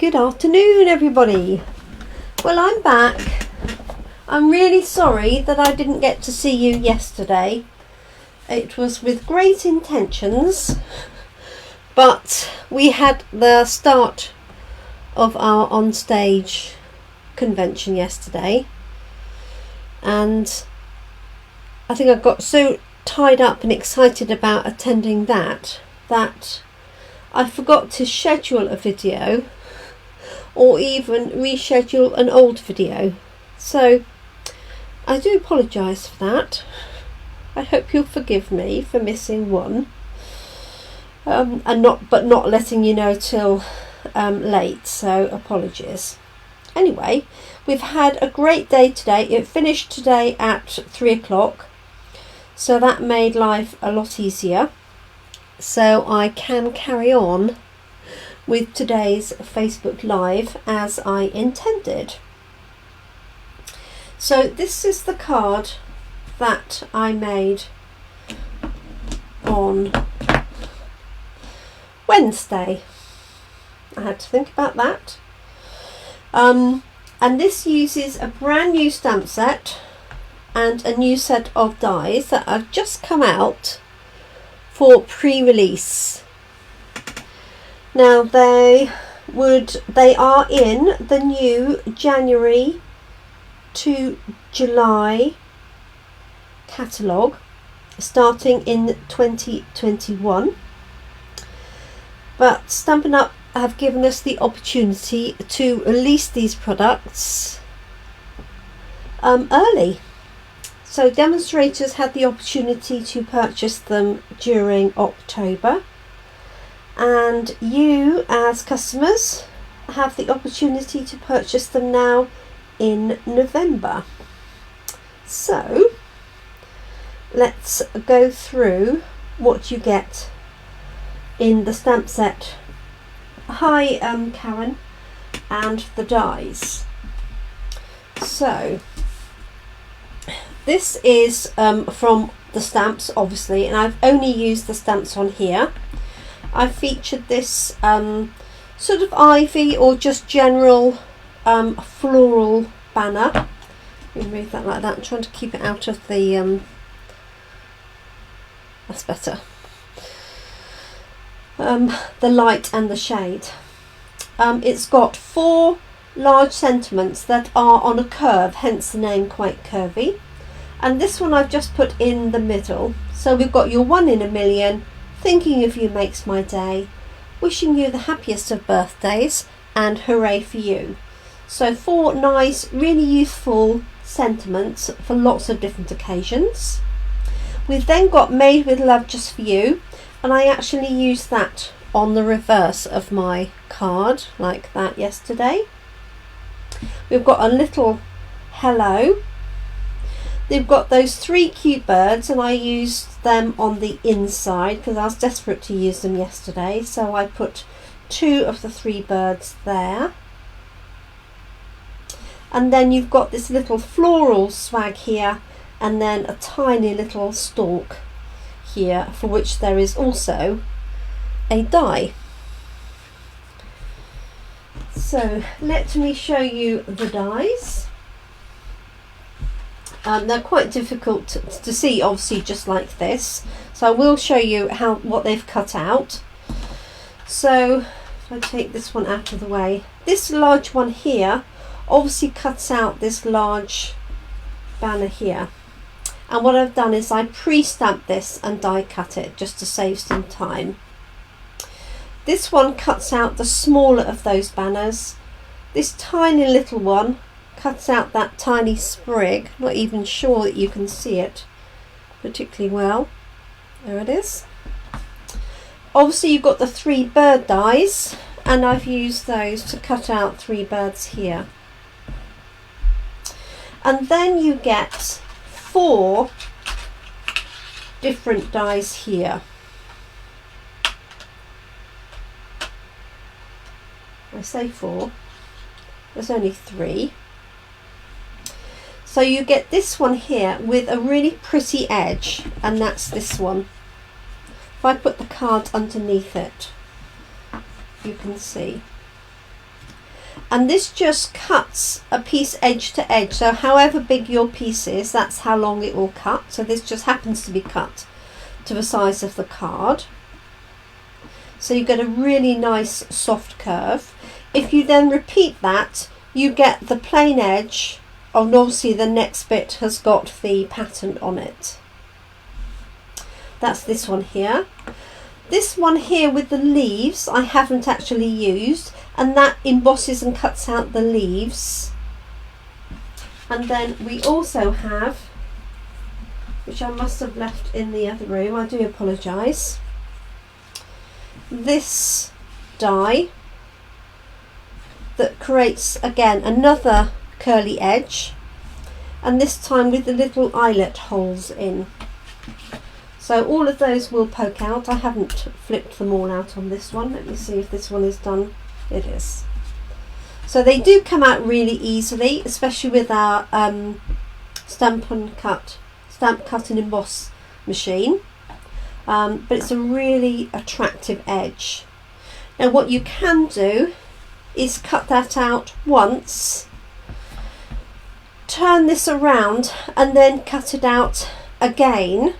Good afternoon, everybody. Well, I'm back. I'm really sorry that I didn't get to see you yesterday. It was with great intentions, but we had the start of our onstage convention yesterday, and I think I got so tied up and excited about attending that I forgot to schedule a video or even reschedule an old video. So I do apologise for that. I hope you'll forgive me for missing one, and not letting you know till late, so apologies. Anyway, we've had a great day today. It finished today at 3 o'clock, so that made life a lot easier, so I can carry on with today's Facebook Live as I intended. So this is the card that I made on Wednesday. I had to think about that. And this uses a brand new stamp set and a new set of dies that have just come out for pre-release. Now they are in the new January to July catalogue starting in 2021, but Stampin Up have given us the opportunity to release these products early. So demonstrators had the opportunity to purchase them during October, and you as customers have the opportunity to purchase them now in November. So let's go through what you get in the stamp set. Hi Karen, and the dies. So this is from the stamps, obviously, and I've only used the stamps on here. I featured this sort of ivy or just general floral banner. Let me move that like that. I'm trying to keep it out of the that's better. The light and the shade. It's got 4 large sentiments that are on a curve, hence the name Quite Curvy, and this one I've just put in the middle. So we've got your 1 in a million, thinking of you makes my day, wishing you the happiest of birthdays, and hooray for you. So 4 nice, really useful sentiments for lots of different occasions. We've then got Made with Love Just for You, and I actually used that on the reverse of my card like that yesterday. We've got a little hello. They've got those 3 cute birds, and I used them on the inside because I was desperate to use them yesterday, so I put 2 of the 3 birds there. And then you've got this little floral swag here, and then a tiny little stalk here, for which there is also a die. So let me show you the dies. They're quite difficult to see, obviously, just like this, so I will show you what they've cut out. So if I take this one out of the way, this large one here obviously cuts out this large banner here, and what I've done is I pre-stamped this and die cut it just to save some time. This one cuts out the smaller of those banners. This tiny little one cuts out that tiny sprig. Not even sure that you can see it particularly well. There it is. Obviously you've got the 3 bird dies, and I've used those to cut out 3 birds here. And then you get 4 different dies here. I say 4, there's only 3. So you get this one here with a really pretty edge, and that's this one. If I put the card underneath it, you can see. and this just cuts a piece edge to edge, so however big your piece is, that's how long it will cut. So this just happens to be cut to the size of the card, so you get a really nice soft curve. If you then repeat that, you get the plain edge, and obviously the next bit has got the pattern on it. That's this one here. This one here with the leaves I haven't actually used, and that embosses and cuts out the leaves. And then we also have, which I must have left in the other room, I do apologise, this die that creates again another curly edge, and this time with the little eyelet holes in. So all of those will poke out. I haven't flipped them all out on this one. Let me see if this one is done. It is. So they do come out really easily, especially with our stamp cut and emboss machine. But it's a really attractive edge. Now what you can do is cut that out once, turn this around, and then cut it out again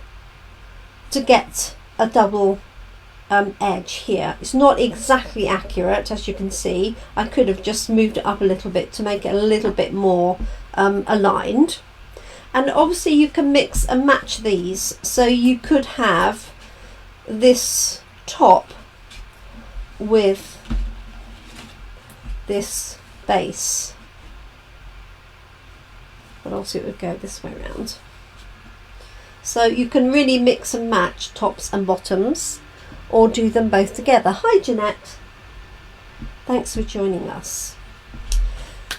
to get a double edge here. It's not exactly accurate, as you can see. I could have just moved it up a little bit to make it a little bit more aligned. And obviously you can mix and match these, so you could have this top with this base, but also it would go this way around. So you can really mix and match tops and bottoms, or do them both together. Hi Jeanette, thanks for joining us.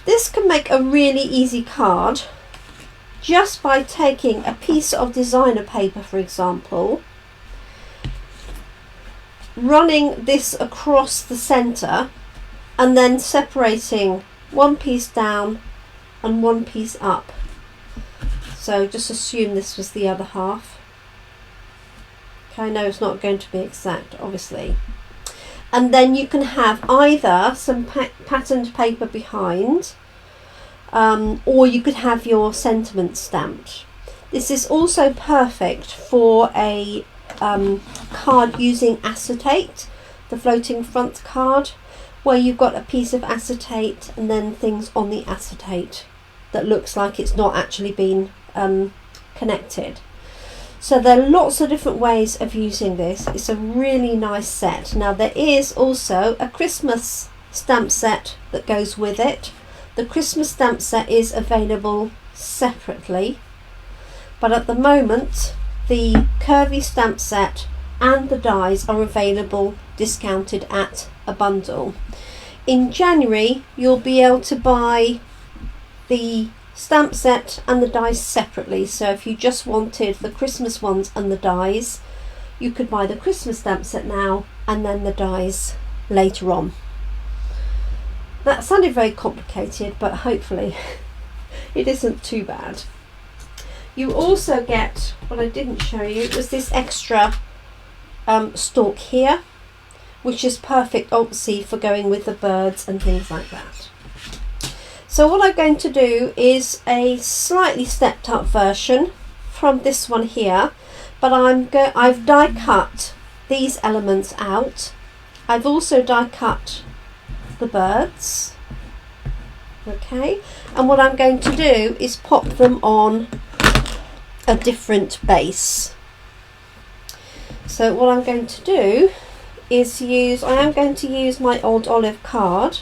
This can make a really easy card just by taking a piece of designer paper, for example, running this across the centre, and then separating one piece down and one piece up. So just assume this was the other half. Okay, no, it's not going to be exact, obviously. And then you can have either some patterned paper behind, or you could have your sentiment stamped. This is also perfect for a card using acetate, the floating front card, where you've got a piece of acetate and then things on the acetate that looks like it's not actually been connected. So there are lots of different ways of using this. It's a really nice set. Now there is also a Christmas stamp set that goes with it. The Christmas stamp set is available separately, but at the moment the curvy stamp set and the dies are available discounted at a bundle. In January you'll be able to buy the stamp set and the dies separately, so if you just wanted the Christmas ones and the dies, you could buy the Christmas stamp set now and then the dies later on. That sounded very complicated, but hopefully it isn't too bad. You also get, what I didn't show you, was this extra stalk here, which is perfect obviously for going with the birds and things like that. So what I'm going to do is a slightly stepped up version from this one here, but I've die cut these elements out. I've also die cut the birds. Okay, and what I'm going to do is pop them on a different base. So what I'm going to do is I am going to use my old olive card,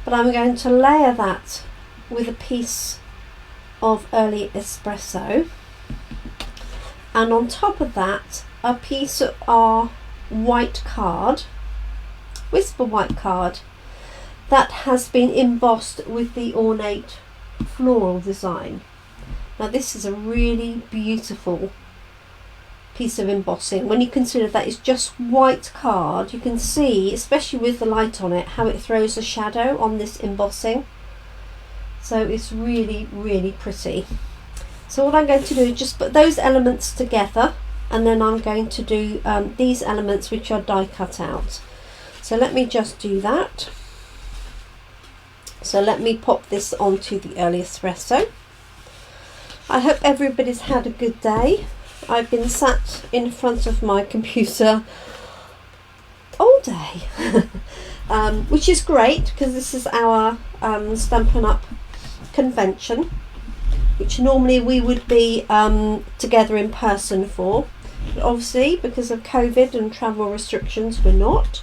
but I'm going to layer that with a piece of early espresso, and on top of that a piece of our white card, whisper white card, that has been embossed with the ornate floral design. Now this is a really beautiful piece of embossing. When you consider that it's just white card, you can see, especially with the light on it, how it throws a shadow on this embossing. So it's really, really pretty. So what I'm going to do is just put those elements together, and then I'm going to do these elements which are die cut out. So let me just do that. So let me pop this onto the early espresso. I hope everybody's had a good day. I've been sat in front of my computer all day, which is great because this is our Stampin' Up convention, which normally we would be together in person for, but obviously because of COVID and travel restrictions we're not.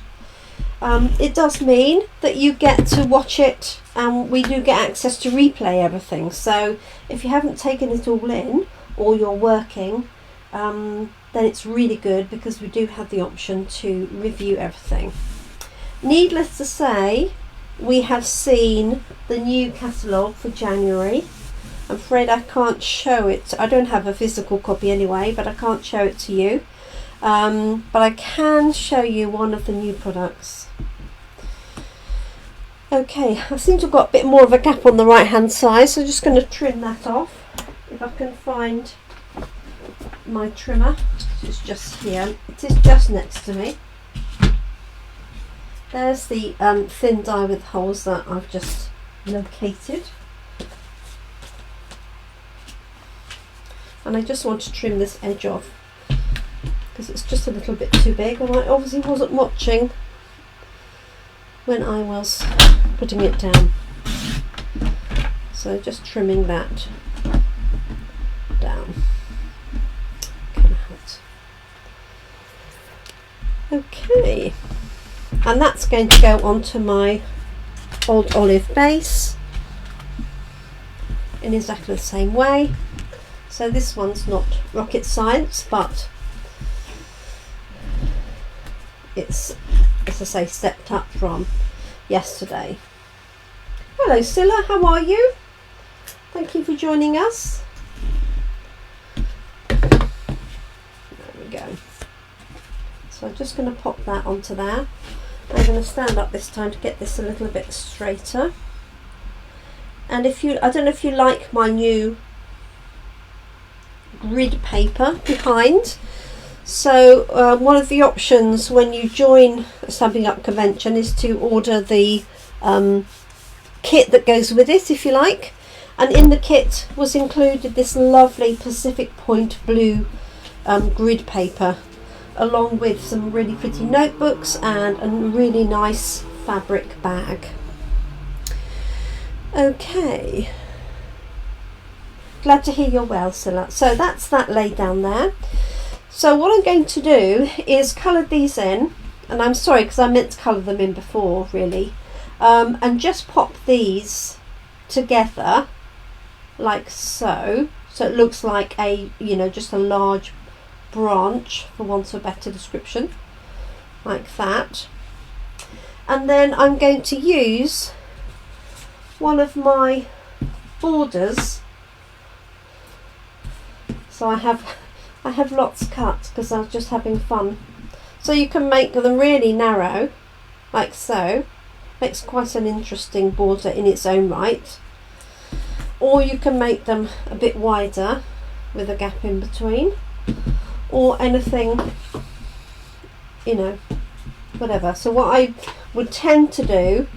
It does mean that you get to watch it, and we do get access to replay everything. So if you haven't taken it all in or you're working, then it's really good because we do have the option to review everything. Needless to say, we have seen the new catalogue for January. I'm afraid I can't show it. I don't have a physical copy anyway, but I can't show it to you. But I can show you one of the new products. Okay, I seem to have got a bit more of a gap on the right hand side, so I'm just going to trim that off. If I can find my trimmer, it's just here. It is just next to me. There's the thin die with holes that I've just located. And I just want to trim this edge off because it's just a little bit too big, and I obviously wasn't watching when I was putting it down. So just trimming that down. Okay, and that's going to go onto my old olive base in exactly the same way. So this one's not rocket science, but it's, as I say, stepped up from yesterday. Hello Scylla, how are you? Thank you for joining us. There we go. So I'm just going to pop that onto there. I'm going to stand up this time to get this a little bit straighter. And if you, I don't know if you like my new grid paper behind. So one of the options when you join a Stampin' Up convention is to order the kit that goes with it, if you like. And in the kit was included this lovely Pacific Point blue grid paper, along with some really pretty notebooks and a really nice fabric bag. Okay, glad to hear you're well, Scylla. So that's that laid down there. So what I'm going to do is colour these in, and I'm sorry because I meant to colour them in before really, and just pop these together like so, so it looks like a, you know, just a large branch, for want of a better description, like that. And then I'm going to use one of my borders. So I have lots cut because I was just having fun. So you can make them really narrow, like so. Makes quite an interesting border in its own right. Or you can make them a bit wider with a gap in between. Or anything, you know, whatever. So what I would tend to do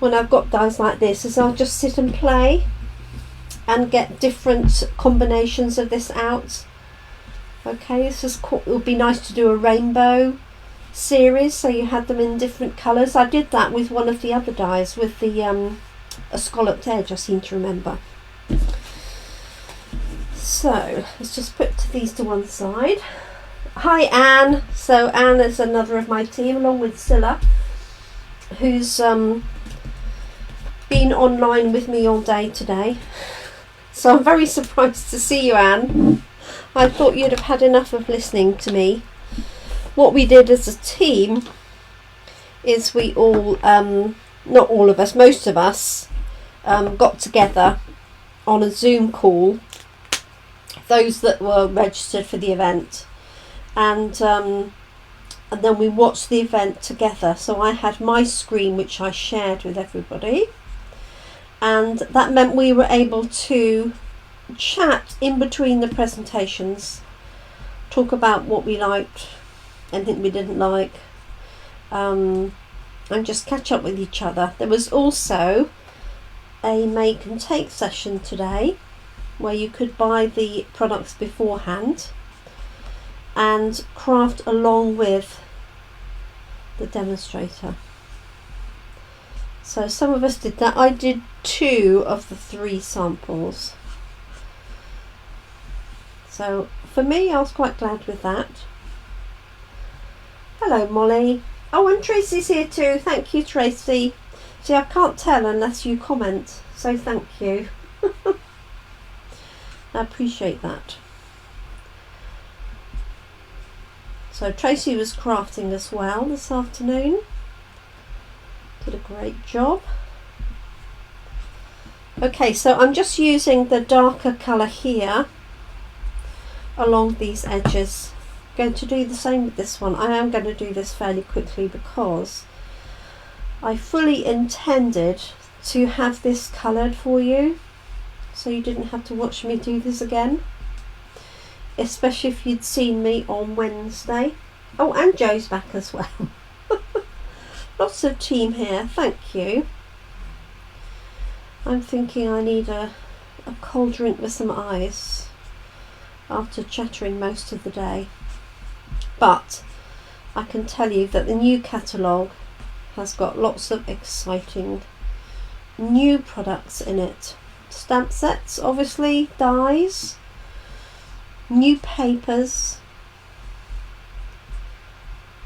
when I've got dies like this is I'll just sit and play and get different combinations of this out. Okay, this is cool. It would be nice to do a rainbow series, so you had them in different colours. I did that with one of the other dies with the a scalloped edge, I seem to remember. So let's just put these to one side. Hi Anne. So Anne is another of my team, along with Scylla, who's been online with me all day today. So I'm very surprised to see you, Anne. I thought you'd have had enough of listening to me. What we did as a team is we all, not all of us, most of us, got together on a Zoom call, those that were registered for the event, and then we watched the event together. So I had my screen which I shared with everybody, and that meant we were able to chat in between the presentations, talk about what we liked, anything we didn't like, and just catch up with each other. There was also a make and take session today where you could buy the products beforehand and craft along with the demonstrator. So some of us did that. I did 2 of the 3 samples. So for me, I was quite glad with that. Hello Molly. Oh, and Tracy's here too. Thank you, Tracy. See, I can't tell unless you comment, so thank you. I appreciate that. So Tracy was crafting as well this afternoon. Did a great job. Okay, so I'm just using the darker colour here along these edges. Going to do the same with this one. I am going to do this fairly quickly because I fully intended to have this coloured for you, so you didn't have to watch me do this again, especially if you'd seen me on Wednesday. Oh, and Joe's back as well. Lots of team here, thank you. I'm thinking I need a cold drink with some ice after chattering most of the day. But I can tell you that the new catalogue has got lots of exciting new products in it. Stamp sets, obviously, dies, new papers,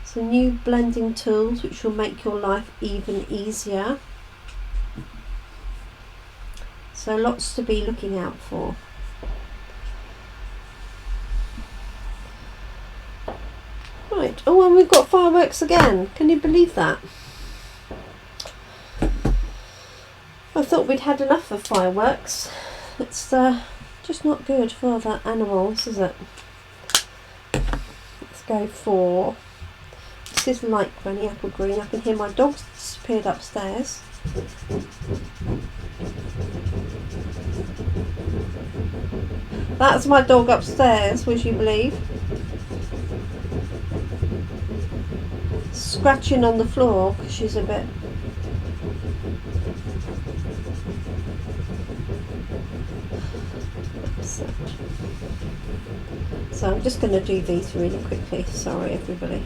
some new blending tools which will make your life even easier. So lots to be looking out for. Right, oh, and we've got fireworks again. Can you believe that? I thought we'd had enough of fireworks. It's just not good for the animals, is it? Let's go for, this is light granny apple green. I can hear my dog's disappeared upstairs. That's my dog upstairs, would you believe? Scratching on the floor because she's a bit... upset. So I'm just going to do these really quickly. Sorry everybody.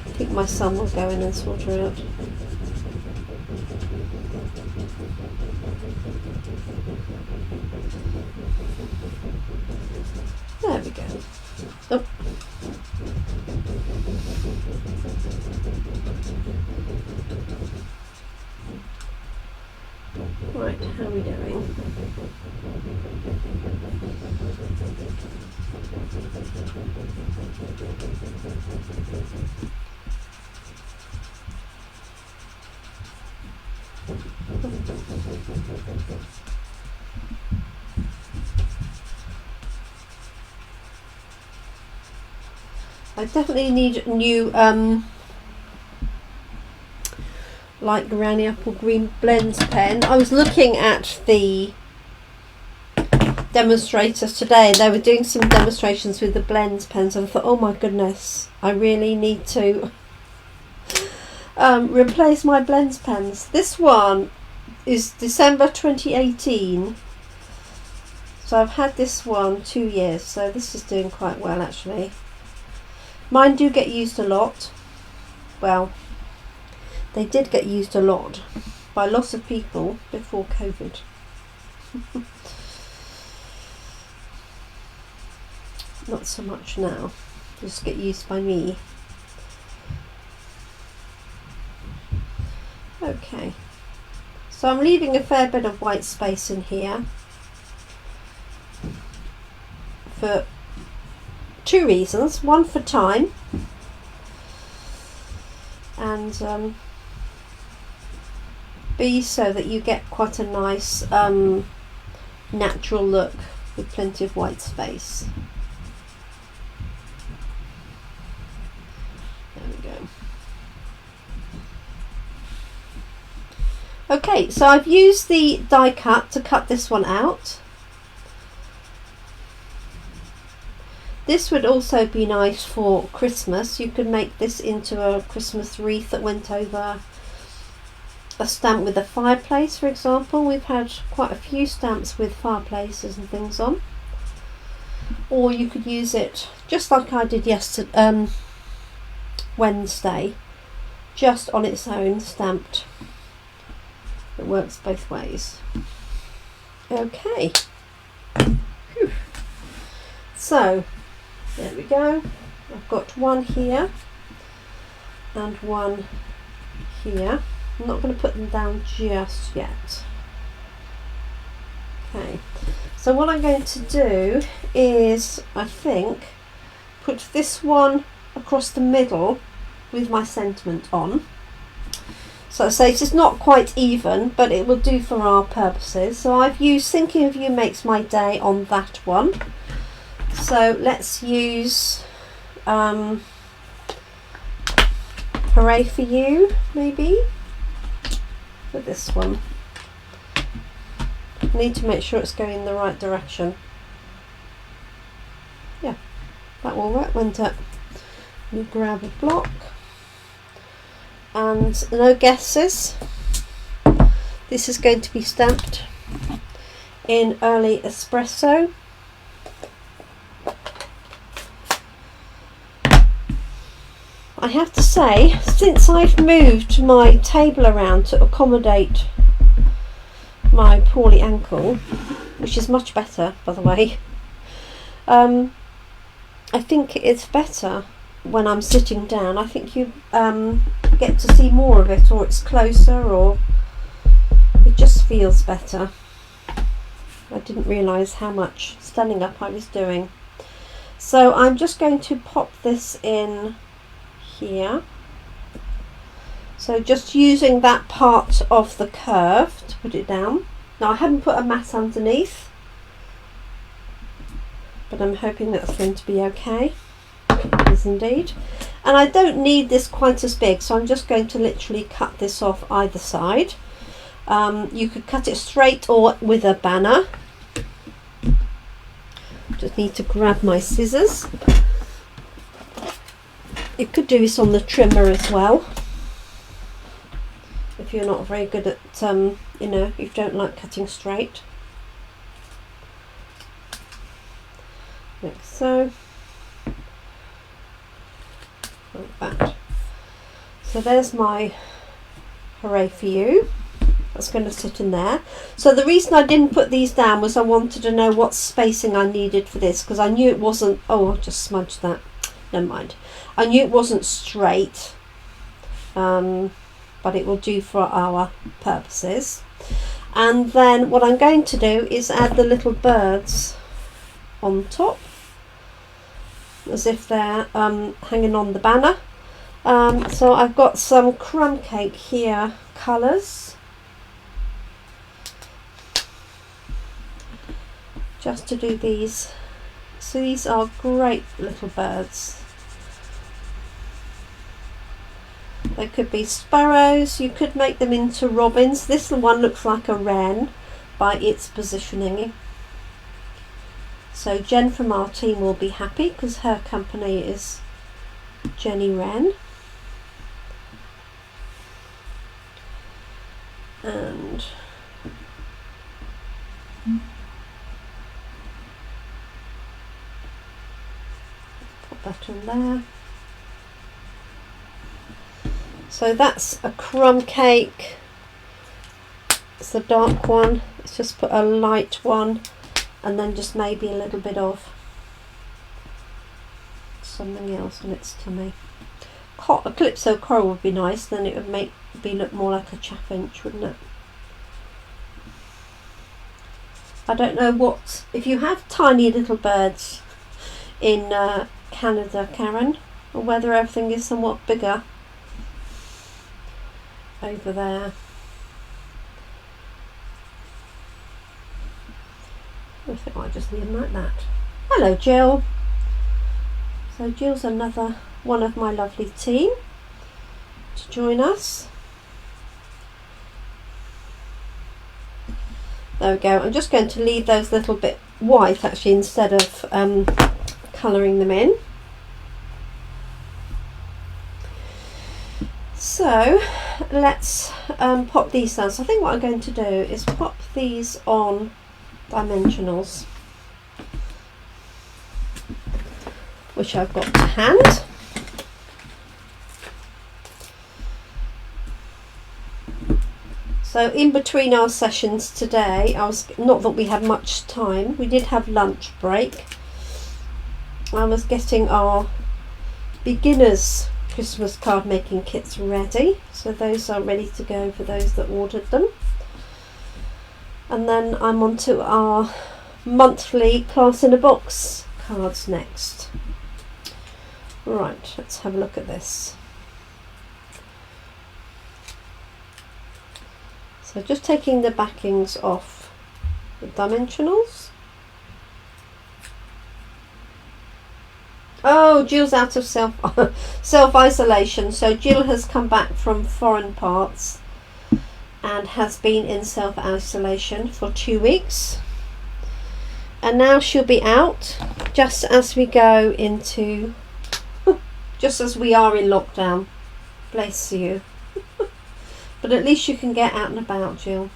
I think my son will go in and sort her out. There we go. Oh. Right, how are we doing? I definitely need new light granny apple green blends pen. I was looking at the demonstrators today. They were doing some demonstrations with the blends pens and I thought, oh my goodness, I really need to replace my blends pens. This one is December 2018, so I've had this one 2 years, so this is doing quite well actually. Mine do get used a lot. Well, they did get used a lot by lots of people before COVID. Not so much now, just get used by me. Okay, so I'm leaving a fair bit of white space in here for 2 reasons. One, for time, and B, so that you get quite a nice natural look with plenty of white space. There we go. Okay, so I've used the die cut to cut this one out. This would also be nice for Christmas. You could make this into a Christmas wreath that went over a stamp with a fireplace, for example. We've had quite a few stamps with fireplaces and things on. Or you could use it just like I did yesterday, Wednesday, just on its own, stamped. It works both ways. Okay. Whew. So there we go. I've got one here and one here. I'm not going to put them down just yet. Okay, so what I'm going to do is, I think, put this one across the middle with my sentiment on. So I say it's not quite even, but it will do for our purposes. So I've used Thinking of You Makes My Day on that one. So let's use Hooray for You, maybe, for this one. I need to make sure it's going in the right direction. Yeah, that will work, won't it? Let me grab a block. And no guesses. This is going to be stamped in Early Espresso. I have to say, since I've moved my table around to accommodate my poorly ankle, which is much better, by the way, I think it's better when I'm sitting down. I think you get to see more of it, or it's closer, or it just feels better. I didn't realise how much standing up I was doing. So I'm just going to pop this in here. So just using that part of the curve to put it down. Now I haven't put a mat underneath, but I'm hoping that's going to be okay. It is indeed. And I don't need this quite as big, so I'm just going to literally cut this off either side. You could cut it straight or with a banner. Just need to grab my scissors. You could do this on the trimmer as well, if you're not very good at, you know, if you don't like cutting straight. Like so. Like that. So there's my Hooray for You. That's going to sit in there. So the reason I didn't put these down was I wanted to know what spacing I needed for this, because I knew it wasn't, oh, I just smudged that. Never mind. I knew it wasn't straight, but it will do for our purposes. And then what I'm going to do is add the little birds on top, as if they're hanging on the banner. So I've got some crumb cake here colours, just to do these. So these are great little birds. They could be sparrows, you could make them into robins. This one looks like a wren by its positioning. So Jen from our team will be happy because her company is Jenny Wren. And put that in there. So that's a crumb cake. It's the dark one. Let's just put a light one, and then just maybe a little bit of something else on its tummy. A Calypso coral would be nice, then it would make me look more like a chaffinch, wouldn't it? I don't know what, if you have tiny little birds in Canada, Karen, or whether everything is somewhat bigger over there. I think I just leave them like that. Hello Jill. So Jill's another one of my lovely team to join us. There we go. I'm just going to leave those a little bit white actually instead of colouring them in. So let's pop these down. So I think what I'm going to do is pop these on dimensionals, which I've got to hand. So in between our sessions today, not that we had much time, we did have lunch break. I was getting our beginners Christmas card making kits ready, so those are ready to go for those that ordered them. And then I'm on to our monthly class in a box cards next. Right, let's have a look at this. So just taking the backings off the dimensionals. Oh, Jill's out of self-isolation. So Jill has come back from foreign parts and has been in self-isolation for 2 weeks. And now she'll be out just as we go into, just as we are in lockdown. Bless you. But at least you can get out and about, Jill.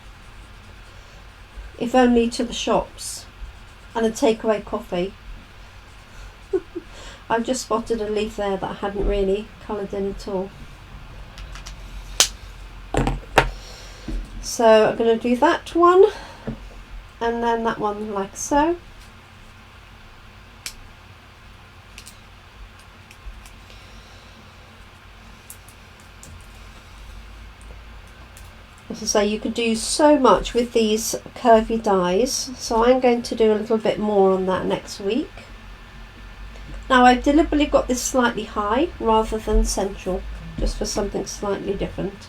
If only to the shops and a takeaway coffee. I've just spotted a leaf there that I hadn't really coloured in at all. So I'm going to do that one and then that one like so. As I say, you could do so much with these curvy dies, so I'm going to do a little bit more on that next week. Now I've deliberately got this slightly high rather than central, just for something slightly different.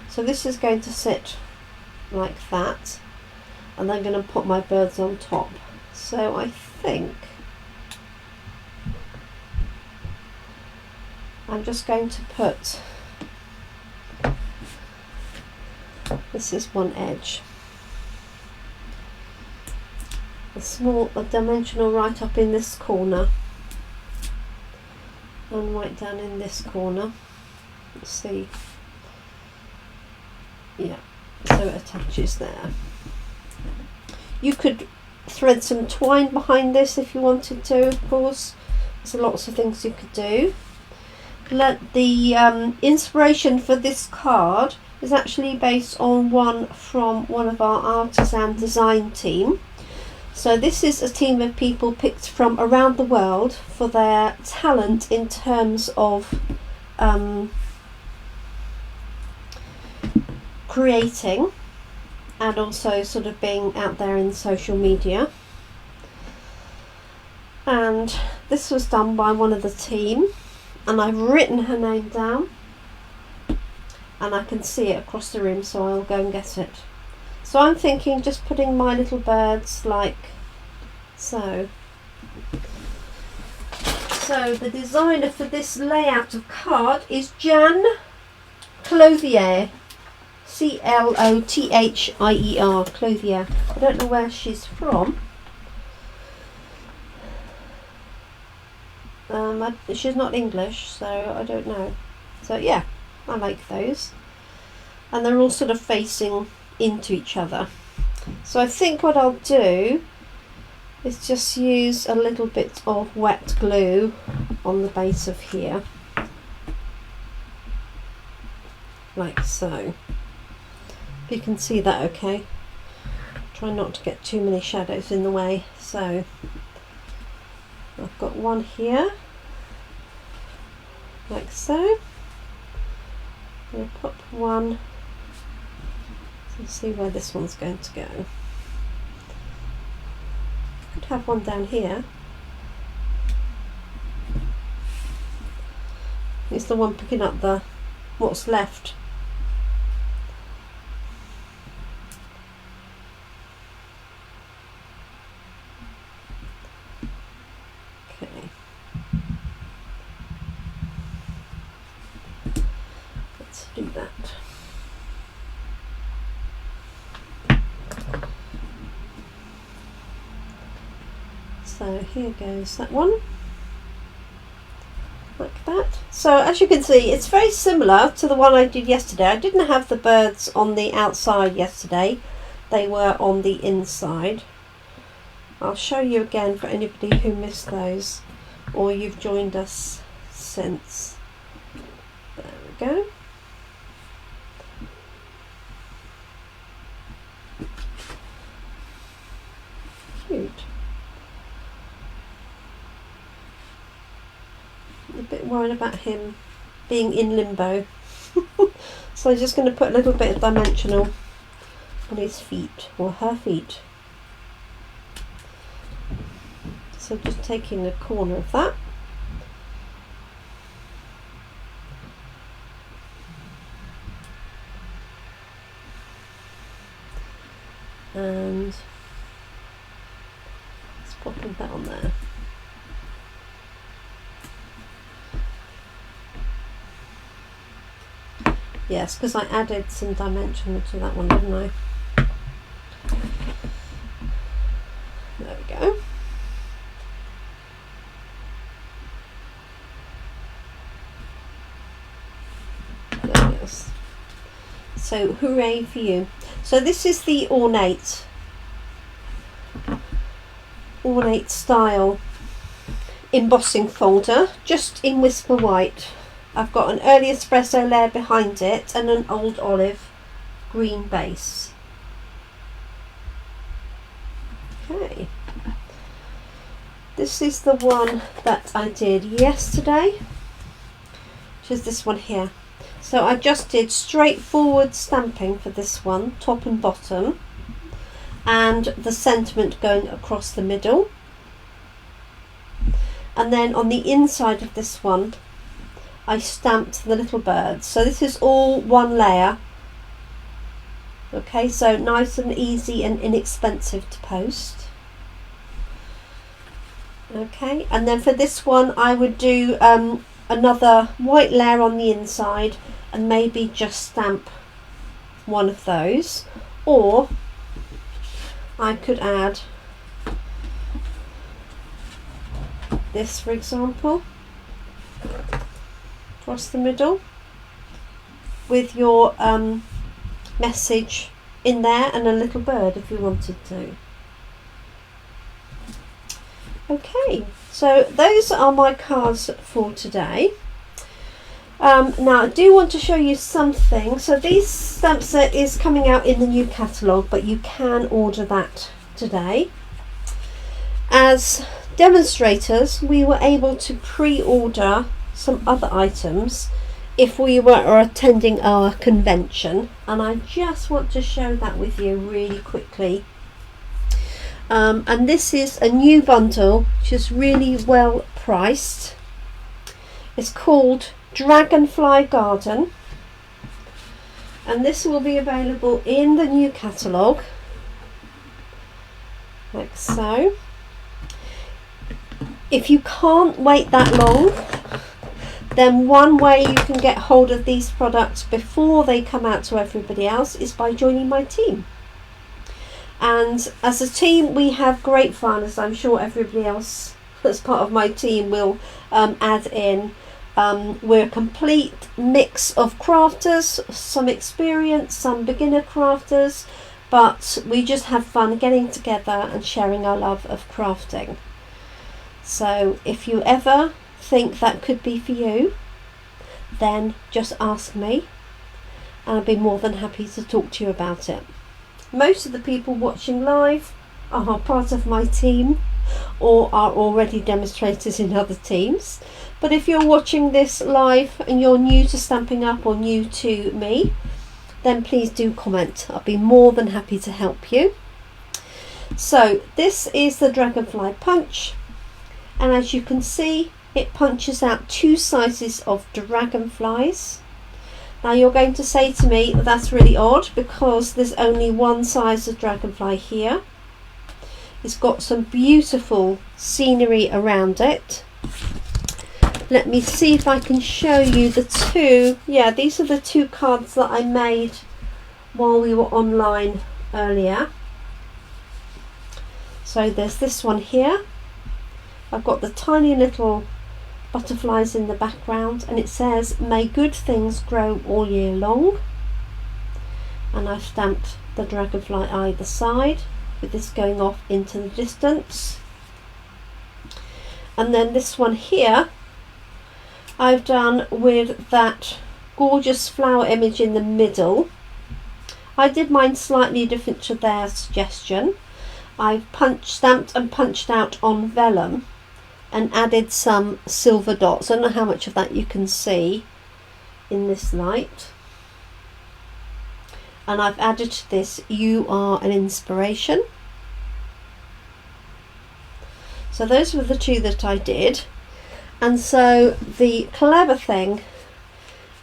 So this is going to sit like that, and I'm going to put my birds on top. So I think I'm just going to put, this is one edge, a dimensional right up in this corner and right down in this corner. Let's see, yeah, so it attaches there. You could thread some twine behind this if you wanted to, of course. There's lots of things you could do. The inspiration for this card is actually based on one from one of our artisan design team. So this is a team of people picked from around the world for their talent in terms of creating and also sort of being out there in social media. And this was done by one of the team, and I've written her name down and I can see it across the room, so I'll go and get it. So I'm thinking just putting my little birds like so. So the designer for this layout of card is Jan Clothier, C-L-O-T-H-I-E-R, Clothier. I don't know where she's from. She's not English, so I don't know. So yeah, I like those. And they're all sort of facing into each other. So I think what I'll do is just use a little bit of wet glue on the base of here, like so. You can see that okay. Try not to get too many shadows in the way. So I've got one here, like so. I'll put one, so see where this one's going to go. Could have one down here. It's the one picking up the what's left. Okay. Let's do that. So here goes that one. like that. So as you can see, it's very similar to the one I did yesterday. I didn't have the birds on the outside yesterday, they were on the inside. I'll show you again for anybody who missed those or you've joined us since. There we go. Cute. A bit worried about him being in limbo. So I'm just going to put a little bit of dimensional on his feet or her feet. So just taking a corner of that. And let's pop that on there. Yes, because I added some dimension to that one, didn't I? There we go. There it is. So hooray for you. So this is the ornate style embossing folder, just in Whisper White. I've got an early espresso layer behind it and an old olive green base. Okay, this is the one that I did yesterday, which is this one here. So I just did straightforward stamping for this one, top and bottom, and the sentiment going across the middle. And then on the inside of this one, I stamped the little birds. So this is all one layer. Okay, so nice and easy and inexpensive to post. Okay, and then for this one I would do another white layer on the inside and maybe just stamp one of those, or I could add this, for example, across the middle with your message in there and a little bird if you wanted to. Okay, so those are my cards for today. Now I do want to show you something. So this stamp set is coming out in the new catalogue, but you can order that today. As demonstrators, we were able to pre-order some other items if we were attending our convention, and I just want to show that with you really quickly. And this is a new bundle which is really well priced. It's called Dragonfly Garden, and this will be available in the new catalogue like so. If you can't wait that long, then one way you can get hold of these products before they come out to everybody else is by joining my team. And as a team we have great fun, as I'm sure everybody else that's part of my team will add in. We're a complete mix of crafters, some experienced, some beginner crafters, but we just have fun getting together and sharing our love of crafting. So if you ever think that could be for you, then just ask me and I'll be more than happy to talk to you about it. Most of the people watching live are part of my team or are already demonstrators in other teams, but if you're watching this live and you're new to Stampin' Up or new to me, then please do comment. I'll be more than happy to help you. So this is the Dragonfly Punch, and as you can see, it punches out two sizes of dragonflies. Now you're going to say to me, that's really odd because there's only one size of dragonfly here. It's got some beautiful scenery around it. Let me see if I can show you the two. Yeah, these are the two cards that I made while we were online earlier. So there's this one here. I've got the tiny little butterflies in the background, and it says may good things grow all year long, and I've stamped the dragonfly either side with this going off into the distance. And then this one here I've done with that gorgeous flower image in the middle. I did mine slightly different to their suggestion. I've stamped and punched out on vellum and added some silver dots. I don't know how much of that you can see in this light. And I've added to this, you are an inspiration. So those were the two that I did. And so the clever thing,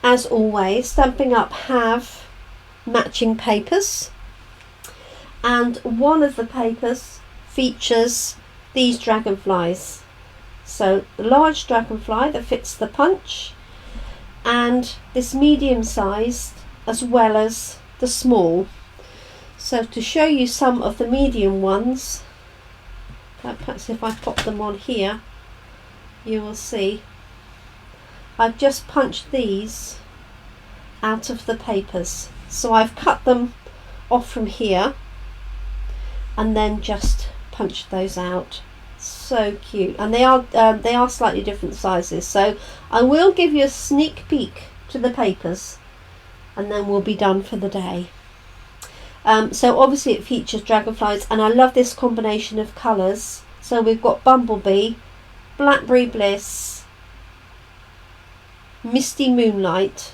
as always, Stampin' Up have matching papers, and one of the papers features these dragonflies. So the large dragonfly that fits the punch, and this medium sized as well as the small. So to show you some of the medium ones, perhaps if I pop them on here, you will see I've just punched these out of the papers. So I've cut them off from here and then just punched those out. So cute, and they are slightly different sizes. So I will give you a sneak peek to the papers, and then we'll be done for the day. So obviously it features dragonflies, and I love this combination of colours. So we've got Bumblebee, Blackberry Bliss, Misty Moonlight,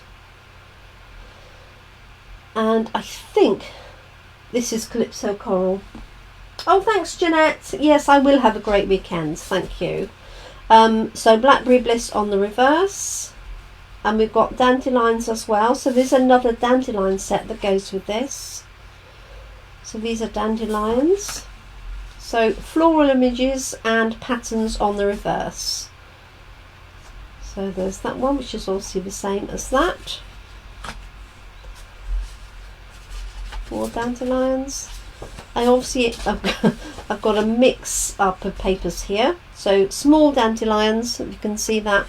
and I think this is Calypso Coral. Oh, thanks Jeanette. Yes, I will have a great weekend, thank you. So Blackberry Bliss on the reverse, and we've got dandelions as well. So there's another dandelion set that goes with this. So these are dandelions. So floral images and patterns on the reverse. So there's that one, which is also the same as that. 4 dandelions. I've got a mix up of papers here. So small dandelions, you can see that.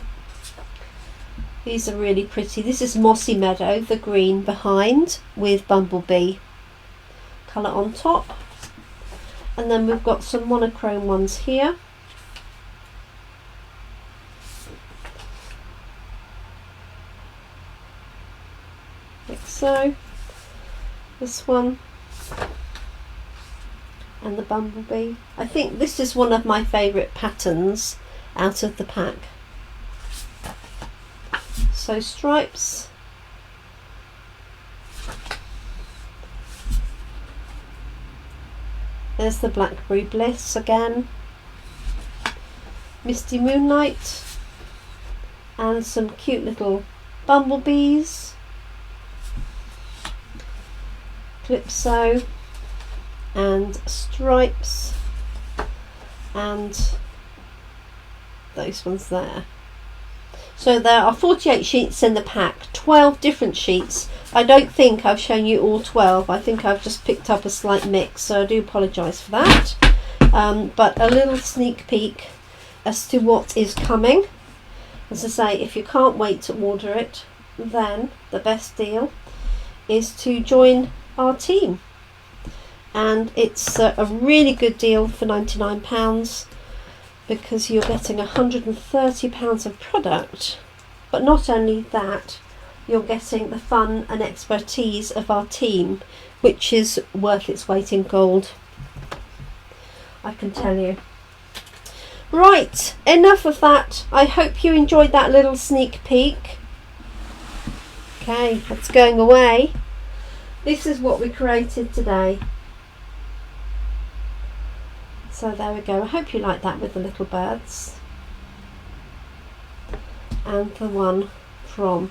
These are really pretty. This is Mossy Meadow, the green behind, with Bumblebee colour on top. And then we've got some monochrome ones here. Like so. This one. And the Bumblebee. I think this is one of my favourite patterns out of the pack. So stripes. There's the Blackberry Bliss again. Misty Moonlight. And some cute little bumblebees. Calypso. And stripes. And those ones there. So there are 48 sheets in the pack, 12 different sheets. I don't think I've shown you all 12. I think I've just picked up a slight mix, so I do apologise for that. But a little sneak peek as to what is coming. As I say, if you can't wait to order it, then the best deal is to join our team. And it's a really good deal for £99. Because you're getting £130 of product, but not only that, you're getting the fun and expertise of our team, which is worth its weight in gold, I can tell you. Right, enough of that. I hope you enjoyed that little sneak peek. Okay, that's going away. This is what we created today. So there we go. I hope you like that with the little birds. And the one from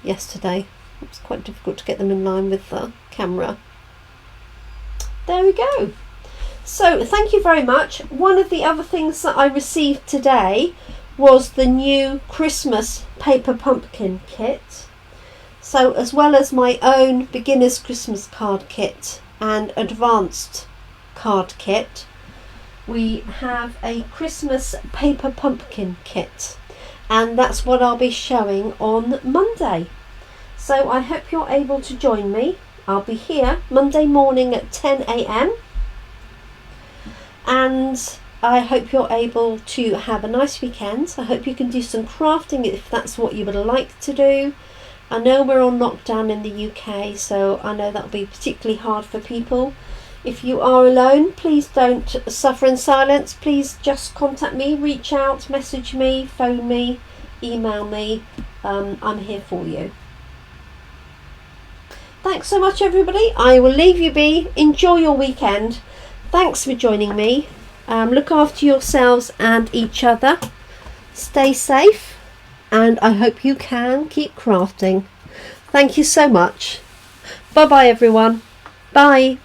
yesterday. It's quite difficult to get them in line with the camera. There we go. So thank you very much. One of the other things that I received today was the new Christmas paper pumpkin kit. So as well as my own beginner's Christmas card kit and advanced card kit, we have a Christmas paper pumpkin kit, and that's what I'll be showing on Monday. So I hope you're able to join me. I'll be here Monday morning at 10 a.m. and I hope you're able to have a nice weekend. I hope you can do some crafting if that's what you would like to do. I know we're on lockdown in the UK, so I know that'll be particularly hard for people. If you are alone, please don't suffer in silence. Please just contact me, reach out, message me, phone me, email me. I'm here for you. Thanks so much, everybody. I will leave you be. Enjoy your weekend. Thanks for joining me. Look after yourselves and each other. Stay safe. And I hope you can keep crafting. Thank you so much. Bye bye, everyone. Bye.